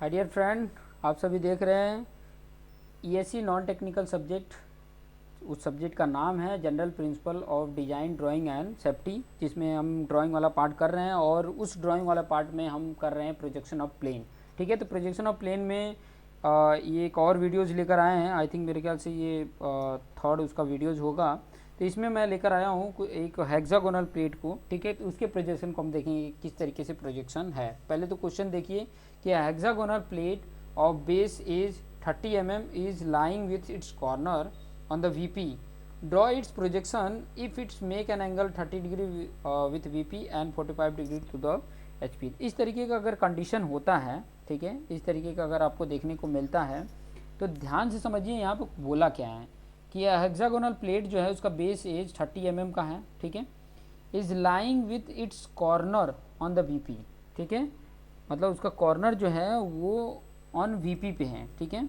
Hi dear friend, आप सभी देख रहे हैं ईएससी नॉन टेक्निकल सब्जेक्ट। उस सब्जेक्ट का नाम है general principle of design drawing and safety, जिसमें हम ड्राइंग वाला पार्ट कर रहे हैं और उस ड्राइंग वाला पार्ट में हम कर रहे हैं प्रोजेक्शन ऑफ प्लेन। ठीक है, तो प्रोजेक्शन ऑफ प्लेन में ये एक और वीडियोज़ लेकर आए हैं। आई थिंक मेरे ख्याल से ये थर्ड उसका वीडियोज़ होगा। तो इसमें मैं लेकर आया हूँ एक हेक्सागोनल प्लेट को। ठीक है, तो उसके प्रोजेक्शन को हम देखेंगे किस तरीके से प्रोजेक्शन है। पहले तो क्वेश्चन देखिए कि hexagonal plate of base is 30 mm is lying with its corner on the VP. Draw its projection if it's make an angle 30 degree with VP and 45 degree to the HP. इस तरीके का अगर condition होता है, ठीक है, इस तरीके का अगर आपको देखने को मिलता है तो ध्यान से समझिए यहाँ पर बोला क्या है कि यह हेक्सागोनल प्लेट जो है उसका बेस एज 30 mm का है। ठीक है, is lying with its corner on the VP. ठीक है, मतलब उसका कॉर्नर जो है वो ऑन वीपी पे है। ठीक है,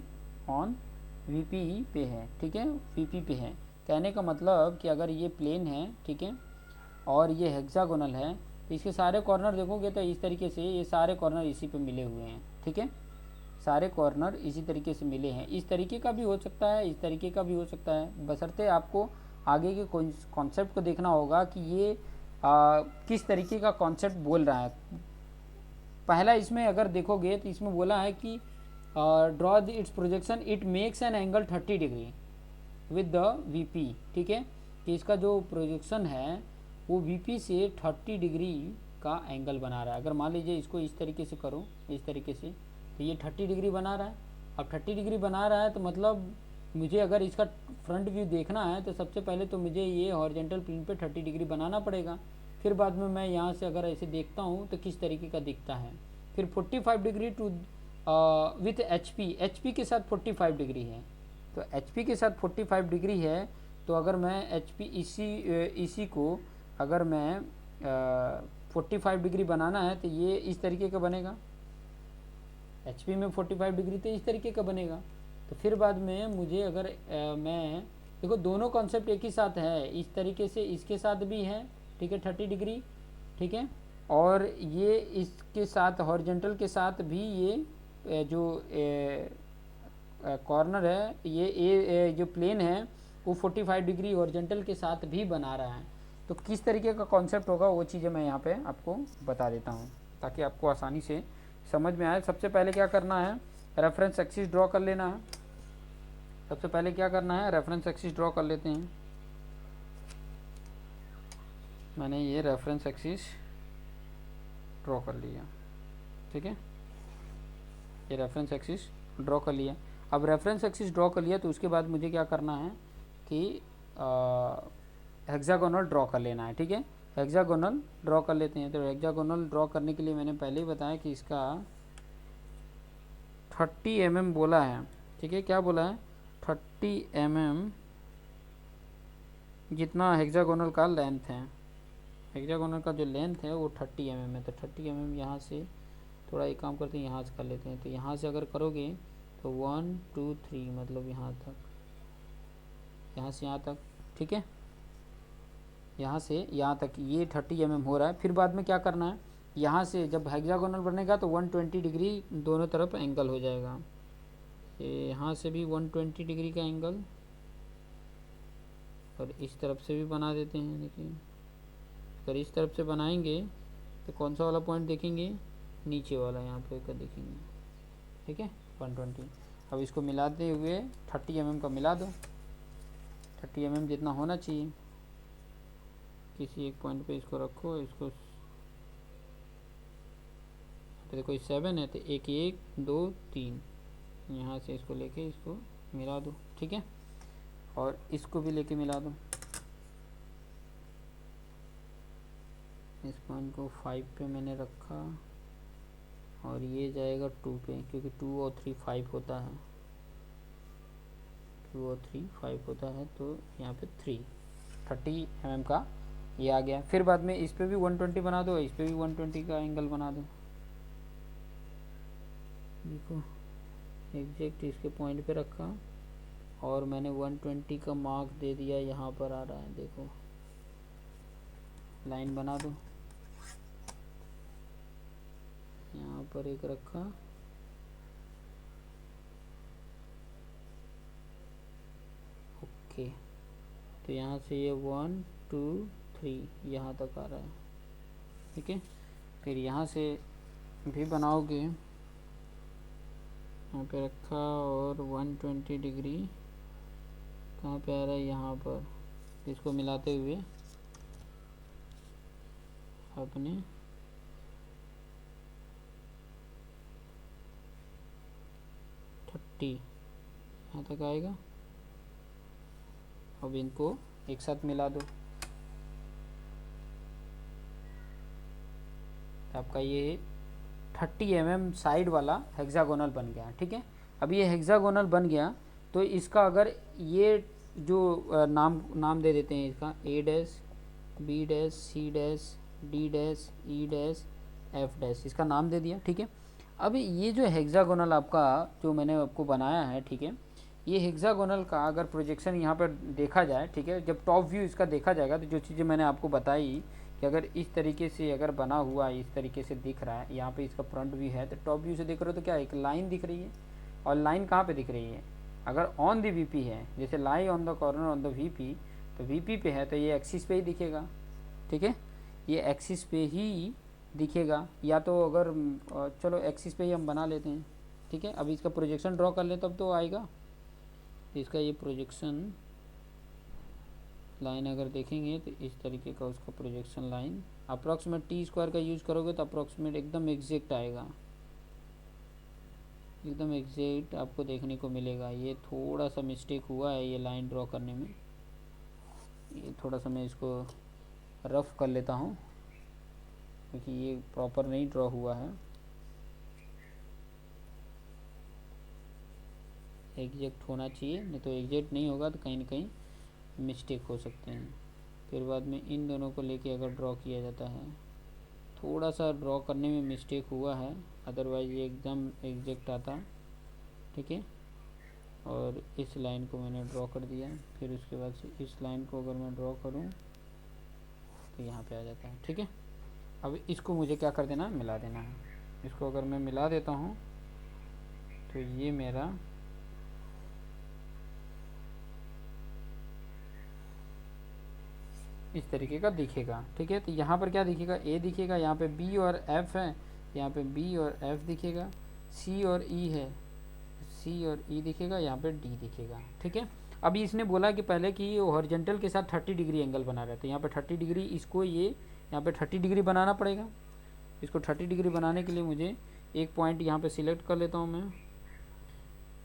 ऑन वीपी पे है। ठीक है, वीपी पे है। कहने का मतलब कि अगर ये प्लेन है, ठीक है, और ये हेक्सागोनल है, तो इसके सारे कॉर्नर देखोगे तो इस तरीके से ये सारे कॉर्नर इसी पे मिले हुए हैं। ठीक है, सारे कॉर्नर इसी तरीके से मिले हैं। इस तरीके का भी हो सकता है, इस तरीके का भी हो सकता है, बशर्ते आपको आगे के कॉन्सेप्ट को देखना होगा कि ये किस तरीके का कॉन्सेप्ट बोल रहा है। पहला इसमें अगर देखोगे तो इसमें बोला है कि draw it's projection it makes an angle 30 degree with the VP. ठीक है, कि इसका जो प्रोजेक्शन है वो वीपी से 30 डिग्री का एंगल बना रहा है। अगर मान लीजिए इसको इस तरीके से करो, इस तरीके से, तो ये 30 डिग्री बना रहा है। अब 30 डिग्री बना रहा है तो मतलब मुझे अगर इसका फ्रंट व्यू देखना है तो सबसे पहले तो मुझे ये हॉरिजॉन्टल प्लेन पे 30 डिग्री बनाना पड़ेगा। फिर बाद में मैं यहाँ से अगर ऐसे देखता हूँ तो किस तरीके का दिखता है। फिर 45 degree to with H P के साथ 45 डिग्री है। तो एच पी के साथ 45 डिग्री है, तो अगर मैं एच पी इसी को अगर मैं 45 डिग्री बनाना है तो ये इस तरीके का बनेगा। एच पी में 45 डिग्री तो इस तरीके का बनेगा। तो फिर बाद में मुझे अगर मैं देखो दोनों कॉन्सेप्ट एक ही साथ है, इस तरीके से इसके साथ भी है। ठीक है, 30 डिग्री। ठीक है, और ये इसके साथ हॉरिजॉन्टल के साथ भी ये जो कॉर्नर है, ये जो प्लेन है वो 45 डिग्री हॉरिजॉन्टल के साथ भी बना रहा है। तो किस तरीके का कॉन्सेप्ट होगा वो चीज़ें मैं यहाँ पे आपको बता देता हूँ ताकि आपको आसानी से समझ में आए। सबसे पहले क्या करना है, रेफरेंस एक्सिस ड्रॉ कर लेना है। सबसे पहले क्या करना है, रेफरेंस एक्सिस ड्रॉ कर लेते हैं। मैंने ये रेफरेंस एक्सिस ड्रॉ कर लिया। ठीक है, ये रेफरेंस एक्सिस ड्रॉ कर लिया। अब रेफरेंस एक्सिस ड्रॉ कर लिया तो उसके बाद मुझे क्या करना है कि हेक्सागोनल ड्रॉ कर लेना है। ठीक है, हेक्सागोनल ड्रॉ कर लेते हैं। तो हेक्सागोनल ड्रॉ करने के लिए मैंने पहले ही बताया कि इसका 30 mm बोला है। ठीक है, क्या बोला है, 30 mm जितना हेक्सागोनल का लेंथ है। हेक्सागोनल का जो लेंथ है वो 30 mm है। तो 30 mm यहाँ से थोड़ा एक काम करते हैं, यहाँ से कर लेते हैं। तो यहाँ से अगर करोगे तो 1 2 3 मतलब यहाँ तक, यहाँ से यहाँ तक। ठीक है, यहाँ से यहाँ तक ये 30 mm हो रहा है। फिर बाद में क्या करना है, यहाँ से जब हेक्सागोनल बनेगा तो 120 डिग्री दोनों तरफ एंगल हो जाएगा। यहाँ से भी 120 डिग्री का एंगल, और इस तरफ से भी बना देते हैं। देखिए, अगर इस तरफ से बनाएंगे तो कौन सा वाला पॉइंट देखेंगे, नीचे वाला यहाँ पे कर देखेंगे। ठीक है, 120। अब इसको मिलाते हुए 30 mm का मिला दो। 30 mm जितना होना चाहिए, किसी एक पॉइंट पे इसको रखो। इसको तो देखो 7 है तो 1 1 2 3, यहाँ से इसको लेके इसको मिला दो। ठीक है, और इसको भी लेके मिला दो। इस पॉइंट को 5 पे मैंने रखा और ये जाएगा 2 पे, क्योंकि 2 और 3 5 होता है। 2 और 3 5 होता है, तो यहाँ पे 30 mm का ये आ गया। फिर बाद में इस पे भी 120 बना दो, इस पे भी 120 का एंगल बना दो। देखो एग्जैक्ट इसके पॉइंट पे रखा और मैंने 120 का मार्क दे दिया, यहाँ पर आ रहा है। देखो लाइन बना दो, यहाँ पर एक रखा ओके, तो यहाँ से ये 1 2 3 यहाँ तक आ रहा है, ठीक है। फिर यहाँ से भी बनाओगे, यहाँ पे रखा और 120 डिग्री कहाँ पे आ रहा है, यहाँ पर। इसको मिलाते हुए अपने 30 यहाँ तक आएगा। अब इनको एक साथ मिला दो, तो आपका ये 30 mm साइड वाला हेक्सागोनल बन गया, ठीक है। अब ये हेक्सागोनल बन गया, तो इसका अगर ये जो नाम दे देते हैं इसका, a dash, b dash, c dash, d dash, e dash, f dash, इसका नाम दे दिया, ठीक है। अब ये जो हेक्सागोनल आपका जो मैंने आपको बनाया है, ठीक है, ये हेक्सागोनल का अगर प्रोजेक्शन यहाँ पर देखा जाए, ठीक है, जब टॉप व्यू इसका देखा जाएगा, तो जो चीज़ें मैंने आपको बताई कि अगर इस तरीके से अगर बना हुआ इस तरीके से दिख रहा है, यहाँ पे इसका फ्रंट व्यू है, तो टॉप व्यू से देख रहे हो तो क्या एक लाइन दिख रही है, और लाइन कहाँ पे दिख रही है, अगर ऑन द वीपी है, जैसे lie on the corner on the VP, तो वीपी पे है तो ये एक्सिस पे ही दिखेगा, ठीक है, ये एक्सिस पे ही दिखेगा। या तो अगर चलो एक्सिस पे ही हम बना लेते हैं, ठीक है। अब इसका प्रोजेक्शन ड्रॉ कर ले तब तो आएगा। इसका ये प्रोजेक्शन लाइन अगर देखेंगे तो इस तरीके का उसका projection line, approximate T square का यूज़ करोगे तो अप्रॉक्सीमेट एकदम एग्जैक्ट आएगा, एकदम एग्जैक्ट आपको देखने को मिलेगा। ये थोड़ा सा मिस्टेक हुआ है ये लाइन ड्रॉ करने में, ये थोड़ा सा मैं इसको रफ़ कर लेता हूँ क्योंकि ये प्रॉपर नहीं ड्रॉ हुआ है। एग्जैक्ट होना चाहिए, नहीं तो एग्जैक्ट नहीं होगा तो कहीं ना कहीं मिस्टेक हो सकते हैं। फिर बाद में इन दोनों को लेके अगर ड्रॉ किया जाता है, थोड़ा सा ड्रॉ करने में मिस्टेक हुआ है, अदरवाइज़ ये एकदम एग्जैक्ट आता, ठीक है। और इस लाइन को मैंने ड्रॉ कर दिया, फिर उसके बाद से इस लाइन को अगर मैं ड्रॉ करूँ तो यहाँ पे आ जाता है, ठीक है। अब इसको मुझे क्या कर देना, मिला देना है। इसको अगर मैं मिला देता हूँ तो ये मेरा इस तरीके का दिखेगा, ठीक है। तो यहाँ पर क्या दिखेगा, ए दिखेगा, यहाँ पे बी और एफ है, यहाँ पे बी और एफ दिखेगा, सी और ई है, सी और ई दिखेगा, यहाँ पे डी दिखेगा, ठीक है। अभी इसने बोला कि पहले कि ये हॉरिजॉन्टल के साथ 30 डिग्री एंगल बना रहे थे, यहाँ पे 30 डिग्री इसको ये यहाँ पे 30 डिग्री बनाना पड़ेगा। इसको 30 डिग्री बनाने के लिए मुझे एक पॉइंट यहाँ पे सिलेक्ट कर लेता हूँ मैं,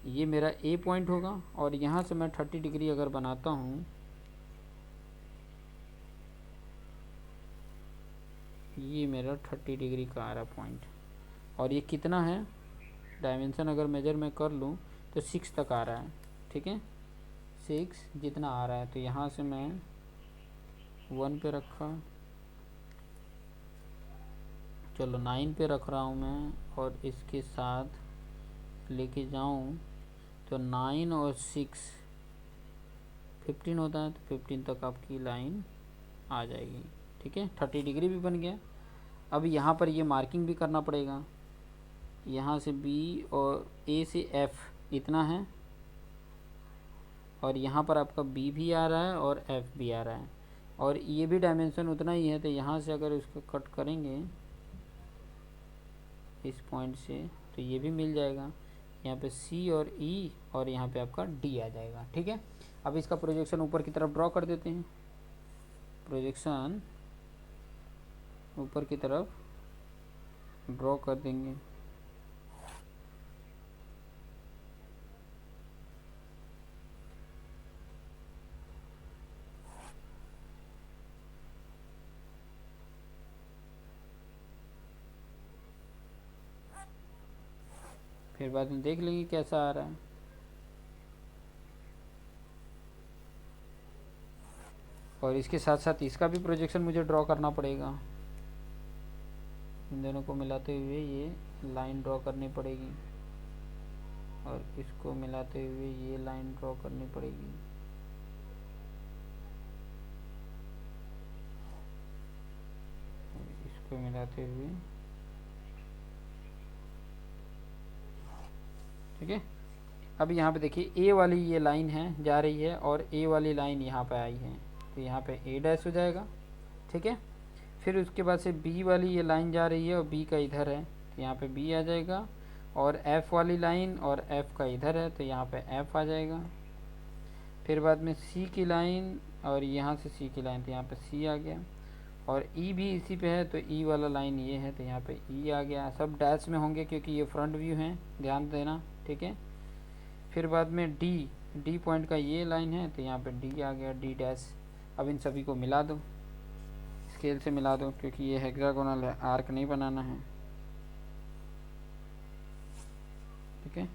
ये मेरा ए पॉइंट होगा, और यहाँ से मैं 30 डिग्री अगर बनाता हूँ, ये मेरा 30 डिग्री का आ रहा पॉइंट, और ये कितना है डायमेंशन अगर मेजर मैं कर लूँ तो 6 तक आ रहा है, ठीक है, 6 जितना आ रहा है। तो यहाँ से मैं 1 पे रखा, चलो 9 पे रख रहा हूँ मैं, और इसके साथ लेके जाऊँ तो 9 और 6 15 होता है, तो 15 तक आपकी लाइन आ जाएगी, ठीक है। 30 डिग्री भी बन गया। अब यहाँ पर ये मार्किंग भी करना पड़ेगा, यहाँ से बी और ए से एफ इतना है, और यहाँ पर आपका बी भी आ रहा है और एफ भी आ रहा है, और ये भी डायमेंशन उतना ही है। तो यहाँ से अगर इसको कट करेंगे इस पॉइंट से तो ये भी मिल जाएगा, यहाँ पे सी और ई, और यहाँ पे आपका डी आ जाएगा, ठीक है। अब इसका प्रोजेक्शन ऊपर की तरफ ड्रॉ कर देते हैं, प्रोजेक्शन ऊपर की तरफ ड्रॉ कर देंगे। फिर बाद में देख लेंगे कैसा आ रहा है। और इसके साथ साथ इसका भी प्रोजेक्शन मुझे ड्रॉ करना पड़ेगा, इन दोनों को मिलाते हुए ये लाइन ड्रॉ करनी पड़ेगी, और इसको मिलाते हुए ये लाइन ड्रॉ करनी पड़ेगी। इसको मिलाते हुए, ठीक है। अब यहाँ पे देखिए ए वाली ये लाइन है जा रही है और ए वाली लाइन यहाँ पे आई है, तो यहाँ पे ए डैश हो जाएगा, ठीक है। फिर उसके बाद से बी वाली ये लाइन जा रही है और बी का इधर है, तो यहाँ पे बी आ जाएगा। और एफ़ वाली लाइन और एफ़ का इधर है, तो यहाँ पे एफ़ आ जाएगा। फिर बाद में सी की लाइन और यहाँ से सी की लाइन, तो यहाँ पे सी आ गया। और ई भी इसी पे है, तो ई वाला लाइन ये है, तो यहाँ पे ई आ गया। सब डैश में होंगे क्योंकि ये फ्रंट व्यू है, ध्यान देना, ठीक है। फिर बाद में डी पॉइंट का ये लाइन है, तो यहाँ पे डी आ गया, डी डैश। अब इन सभी को मिला दो, स्केल से मिला दो, क्योंकि ये हेक्सागोनल है, आर्क नहीं बनाना है, ठीक है।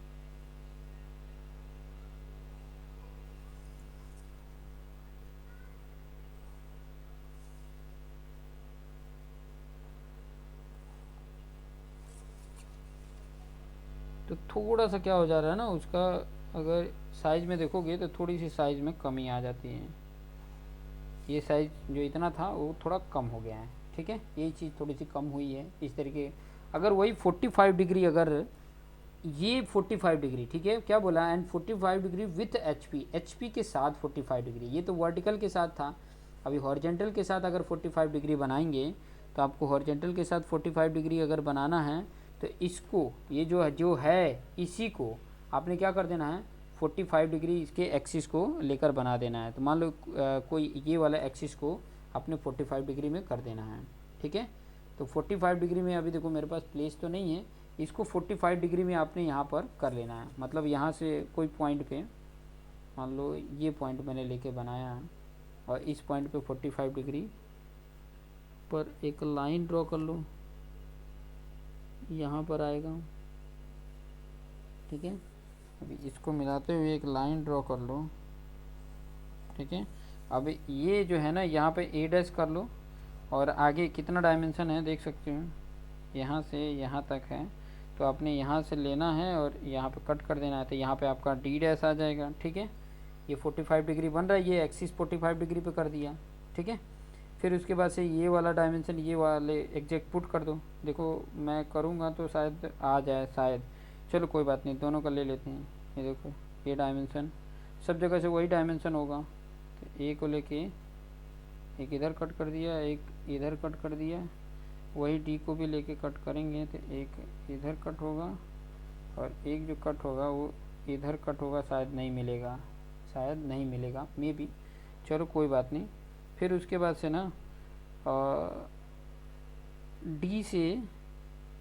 तो थोड़ा सा क्या हो जा रहा है ना उसका, अगर साइज़ में देखोगे तो थोड़ी सी साइज़ में कमी आ जाती है। ये साइज़ जो इतना था वो थोड़ा कम हो गया है, ठीक है। यही चीज़ थोड़ी सी कम हुई है इस तरीके। अगर वही 45 डिग्री, अगर ये 45 डिग्री, ठीक है, क्या बोला, एंड 45 डिग्री विथ एचपी के साथ 45 डिग्री, ये तो वर्टिकल के साथ था। अभी हॉरिजेंटल के साथ अगर 45 डिग्री बनाएंगे तो आपको हॉरिजेंटल के साथ 45 डिग्री अगर बनाना है तो इसको, ये जो है इसी को आपने क्या कर देना है, 45 डिग्री इसके एक्सिस को लेकर बना देना है। तो मान लो कोई ये वाला एक्सिस को आपने 45 डिग्री में कर देना है, ठीक है। तो 45 डिग्री में अभी देखो मेरे पास प्लेस तो नहीं है, इसको 45 डिग्री में आपने यहाँ पर कर लेना है। मतलब यहाँ से कोई पॉइंट पे, मान लो ये पॉइंट मैंने लेके बनाया है और इस पॉइंट पे 45 डिग्री पर एक लाइन ड्रॉ कर लो, यहाँ पर आएगा, ठीक है। अभी इसको मिलाते हुए एक लाइन ड्रॉ कर लो, ठीक है। अब ये जो है ना यहाँ पे ए डैश कर लो, और आगे कितना डायमेंशन है देख सकते हो, यहाँ से यहाँ तक है, तो आपने यहाँ से लेना है और यहाँ पे कट कर देना है, तो यहाँ पे आपका डी डैश आ जाएगा, ठीक है। ये 45 डिग्री बन रहा है, ये एक्सिस 45 डिग्री पे कर दिया, ठीक है। फिर उसके बाद से ये वाला डायमेंशन ये वाले एग्जैक्ट पुट कर दो। देखो मैं करूँगा तो शायद आ जाए, शायद, चलो कोई बात नहीं, दोनों का ले लेते हैं। ये देखो ये डायमेंशन सब जगह से वही डायमेंशन होगा, तो ए को लेके एक इधर कट कर दिया, एक इधर कट कर दिया, वही डी को भी लेके कट करेंगे तो एक इधर कट होगा और एक जो कट होगा वो इधर कट होगा, शायद नहीं मिलेगा, शायद नहीं मिलेगा, मे बी, चलो कोई बात नहीं। फिर उसके बाद से ना डी से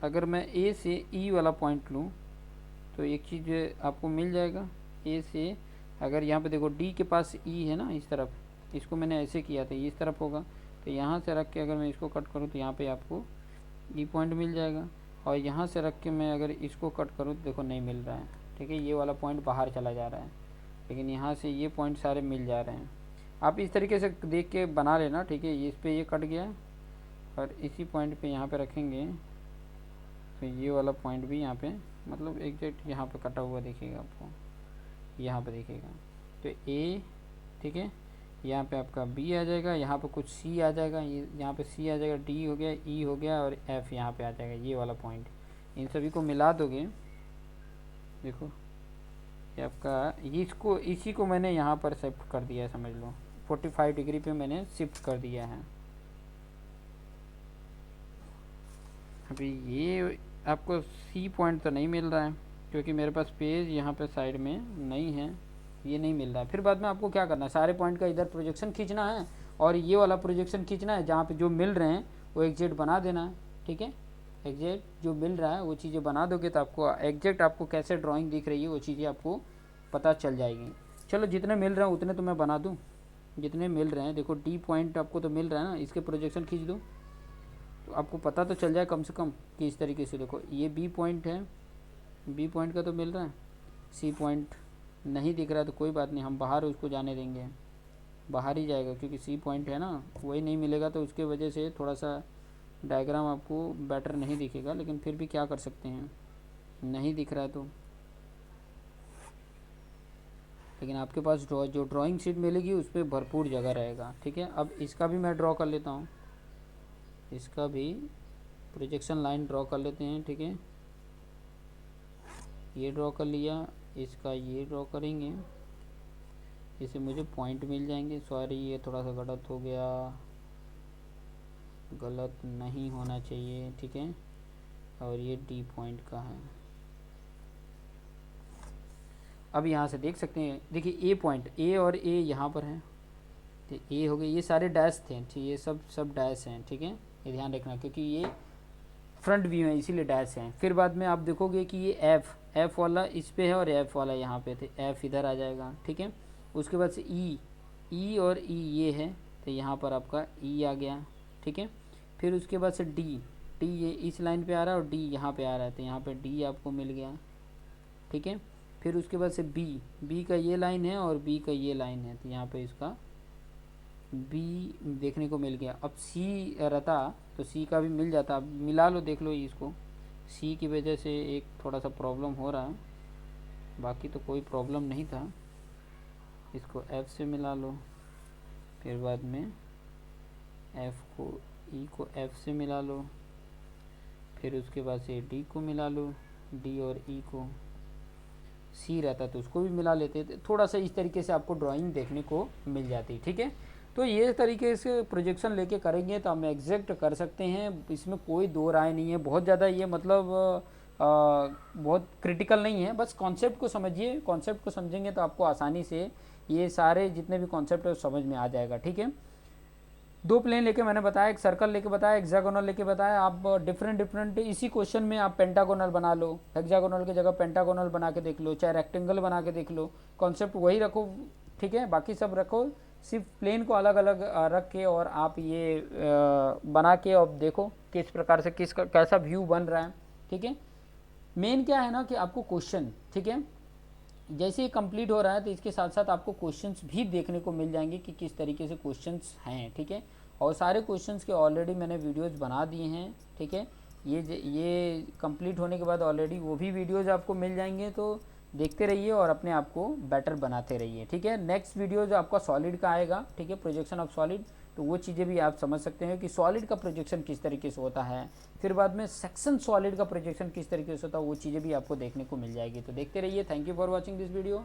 अगर मैं ए से ई वाला पॉइंट लूँ तो एक चीज़ आपको मिल जाएगा। ए से अगर यहाँ पे देखो डी के पास ई है ना, इस तरफ, इसको मैंने ऐसे किया था, इस तरफ होगा, तो यहाँ से रख के अगर मैं इसको कट करूँ तो यहाँ पे आपको ई पॉइंट मिल जाएगा। और यहाँ से रख के मैं अगर इसको कट करूँ तो देखो नहीं मिल रहा है, ठीक है, ये वाला पॉइंट बाहर चला जा रहा है, लेकिन यहाँ से ये पॉइंट सारे मिल जा रहे हैं। आप इस तरीके से देख के बना लेना, ठीक है। इस पर ये कट गया और इसी पॉइंट पे यहाँ पे रखेंगे तो ये वाला पॉइंट भी यहाँ पे, मतलब एग्जैक्ट यहाँ पे कटा हुआ दिखेगा आपको, यहाँ पे दिखेगा। तो ए, ठीक है, यहाँ पे आपका बी आ जाएगा, यहाँ पे कुछ सी आ जाएगा, ये यहाँ पे सी आ जाएगा, डी हो गया, ई हो गया और एफ यहाँ पे आ जाएगा, ये वाला पॉइंट। इन सभी को मिला दोगे, देखो ये आपका, इसको इसी को मैंने यहाँ पर शिफ्ट कर दिया है, समझ लो 45 डिग्री पे मैंने शिफ्ट कर दिया है। अभी ये आपको सी पॉइंट तो नहीं मिल रहा है क्योंकि मेरे पास पेज यहाँ पे साइड में नहीं है, ये नहीं मिल रहा है। फिर बाद में आपको क्या करना है, सारे पॉइंट का इधर प्रोजेक्शन खींचना है और ये वाला प्रोजेक्शन खींचना है, जहाँ पे जो मिल रहे हैं वो एग्जैक्ट बना देना है, ठीक है। एग्जैक्ट जो मिल रहा है वो चीज़ें बना दोगे तो आपको एग्जैक्ट आपको कैसे ड्राइंग दिख रही है वो चीज़ें आपको पता चल जाएगी। चलो जितने मिल रहे हैं उतने तो मैं बना दूँ, जितने मिल रहे हैं। देखो डी पॉइंट आपको तो मिल रहा है ना, इसके प्रोजेक्शन खींच दो तो आपको पता तो चल जाए कम से कम कि इस तरीके से। देखो ये बी पॉइंट है, बी पॉइंट का तो मिल रहा है, सी पॉइंट नहीं दिख रहा है तो कोई बात नहीं, हम बाहर उसको जाने देंगे, बाहर ही जाएगा क्योंकि सी पॉइंट है ना, वही नहीं मिलेगा तो उसके वजह से थोड़ा सा डायग्राम आपको बेटर नहीं दिखेगा, लेकिन फिर भी क्या कर सकते हैं, नहीं दिख रहा है तो। लेकिन आपके पास जो ड्राइंग शीट मिलेगी उस पर भरपूर जगह रहेगा, ठीक है। अब इसका भी मैं ड्रॉ कर लेता हूँ, इसका भी प्रोजेक्शन लाइन ड्रॉ कर लेते हैं, ठीक है। ये ड्रॉ कर लिया, इसका ये ड्रॉ करेंगे, इसे मुझे पॉइंट मिल जाएंगे। सॉरी ये थोड़ा सा गलत हो गया, गलत नहीं होना चाहिए, ठीक है। और ये डी पॉइंट का है। अब यहाँ से देख सकते हैं, देखिए ए पॉइंट, ए और ए यहाँ पर है, तो ए हो गए, ये सारे डैश थे, ठीक, ये सब डैश हैं, ठीक है। ये ध्यान रखना क्योंकि ये फ्रंट व्यू है इसीलिए डैश हैं। फिर बाद में आप देखोगे कि ये एफ वाला इस पे है और एफ वाला यहाँ पे थे, एफ इधर आ जाएगा, ठीक है। उसके बाद से ई और ई ये है, तो यहाँ पर आपका ई आ गया, ठीक है। फिर उसके बाद से डी ये इस लाइन पे आ रहा है और डी यहाँ पे आ रहा है, तो यहाँ पे डी आपको मिल गया, ठीक है। फिर उसके बाद से बी का ये लाइन है और बी का ये लाइन है, तो यहाँ पे इसका बी देखने को मिल गया। अब सी रहता तो सी का भी मिल जाता, अब मिला लो, देख लो इसको। सी की वजह से एक थोड़ा सा प्रॉब्लम हो रहा है, बाकी तो कोई प्रॉब्लम नहीं था। इसको एफ से मिला लो, फिर बाद में एफ को ई को एफ से मिला लो, फिर उसके बाद से डी को मिला लो, डी और ई को। सी रहता तो उसको भी मिला लेते, थोड़ा सा इस तरीके से आपको ड्राइंग देखने को मिल जाती, ठीक है। तो ये तरीके से प्रोजेक्शन लेके करेंगे तो हम एग्जैक्ट कर सकते हैं, इसमें कोई दो राय नहीं है। बहुत ज़्यादा ये मतलब बहुत क्रिटिकल नहीं है, बस कॉन्सेप्ट को समझिए, कॉन्सेप्ट को समझेंगे तो आपको आसानी से ये सारे जितने भी कॉन्सेप्ट है समझ में आ जाएगा, ठीक है। दो प्लेन लेके मैंने बताया, एक सर्कल लेके बताया, हेक्सागोनल लेके बताया। आप डिफरेंट इसी क्वेश्चन में आप पेंटागोनल बना लो, हेक्सागोनल की जगह पेंटागोनल बना के देख लो, चाहे रेक्टेंगल बना के देख लो, कॉन्सेप्ट वही रखो, ठीक है। बाकी सब रखो, सिर्फ प्लेन को अलग अलग रख के और आप ये बना के और देखो किस प्रकार से कैसा व्यू बन रहा है, ठीक है। मेन क्या है ना कि आपको क्वेश्चन, ठीक है, जैसे ही कंप्लीट हो रहा है तो इसके साथ साथ आपको क्वेश्चंस भी देखने को मिल जाएंगे कि किस तरीके से क्वेश्चंस हैं, ठीक है। और सारे क्वेश्चंस के ऑलरेडी मैंने वीडियोस बना दिए हैं, ठीक है। ये कंप्लीट होने के बाद ऑलरेडी वो भी वीडियोस आपको मिल जाएंगे, तो देखते रहिए और अपने आप को बेटर बनाते रहिए, ठीक है। नेक्स्ट वीडियो जो आपका सॉलिड का आएगा, ठीक है, प्रोजेक्शन ऑफ सॉलिड, तो वो चीज़ें भी आप समझ सकते हैं कि सॉलिड का प्रोजेक्शन किस तरीके से होता है। फिर बाद में सेक्शन सॉलिड का प्रोजेक्शन किस तरीके से होता है, वो चीज़ें भी आपको देखने को मिल जाएगी। तो देखते रहिए। Thank you for watching this video.